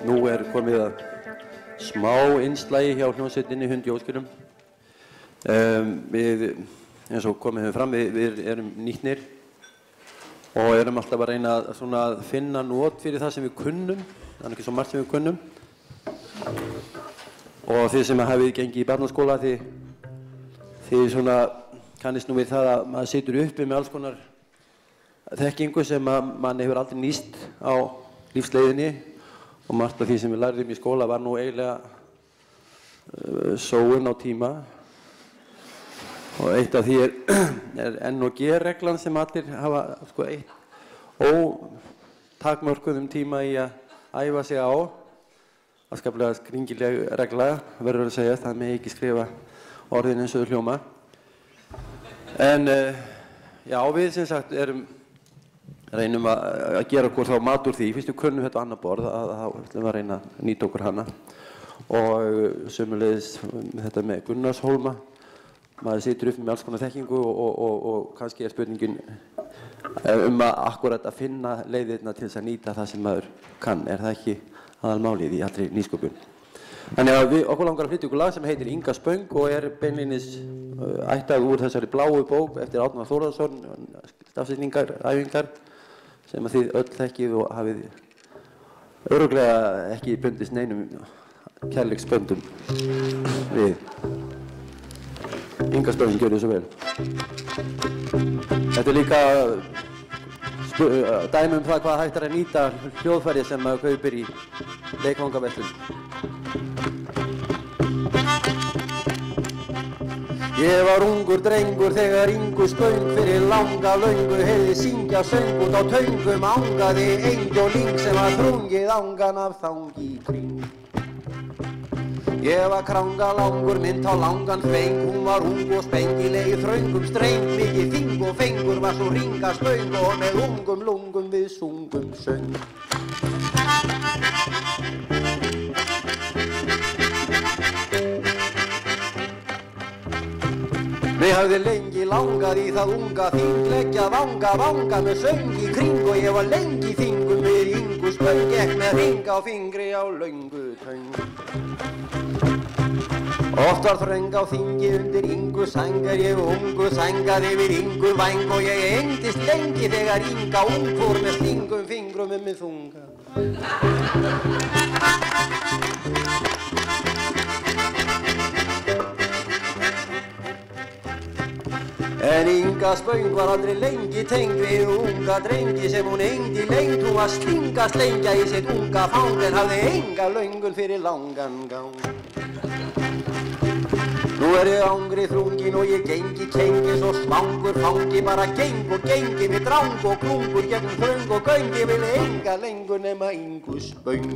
Nú komið að smá innslagi hjá hljómsveitinni Hund í Óskjörum. Við, eins og komið hefur fram, við erum nýtnir og erum alltaf að reyna að finna not fyrir það sem við kunnum. Það er ekki svo margt sem við kunnum. Og þið sem hafið gengið í barnaskóla, þið svona kannist nú við það að maður situr uppi með alls konar þekkingu sem mann hefur aldrei nýst á lífsleiðinni. Og margt af því sem við lærðum í skóla var nú eiginlega sóun á tíma. Og eitt af því er N&G-reglan sem allir hafa eitt ótakmörkuðum tíma í að æfa sig á. Afskaplega skringileg regla, verður að segja, það megi ekki skrifa orðin eins og þau hljóma. En já, við sem sagt reynum að gera okkur þá mat úr því. Fyrst við kunnum þetta á annað borð, þá ætlum við að reyna að nýta okkur hana. Og sömuleiðis þetta með Gunnarshólma. Maður situr upp með alls konar þekkingu og kannski spurningin að akkúrat að finna leiðirna til þess að nýta það sem maður kann. Er það ekki aðalmálið í allri nýsköpun? Þannig að okkur langar að flytja ykkur lag sem heitir Inga Spöng og beinlínis ættað úr þessari bláu bók eftir Árna Þórðarson, stafsetningar, æfingar, sem að þið öll þekkið og hafið örugglega ekki bundist neinum kærleiksböndum við. Inga Spöng, gjörðu svo vel. Þetta líka dæmi það hvað hægt að nýta hljóðfæri sem maður kaupir í leikfangaverslun. Ég var ungur drengur þegar Ingu Spöng fyrir langa löngu heyrði syngja söng út á töngum angaði engjóling sem var þrungið angan af þangi í kring. Ég var krangalangur mynd á langan feng, hún var ung og spengileg í þröngum streng, mikið þing og fengur var svo Inga Spöng og með ungum lungum við sungum söng. Mig hafði lengi langað í það unga þing, leggja vanga með söng í kring og ég var lengi í þingum við Ingu Spöng, gekk með hring á fingri á löngu töng. Oft var þröng á þingi undir Ingu sæng, ég ungu sængaði við Ingu væng og ég engdist lengi þegar Inga ung fór með stingum fingrum með þunga. En Inga Spöng var aldrei lengi tengd við unga drengi sem hún engdi lengt. Hún var stinga slengja í sitt unga fang en hafði enga löngun fyrir langan gang. Nú ég angri þrungin og ég gengi kengi svo svangur fangi, bara geng og gengi við drang og klungur gegnum þröng og göng. Ég vil enga lengur nema Ingu Spöng.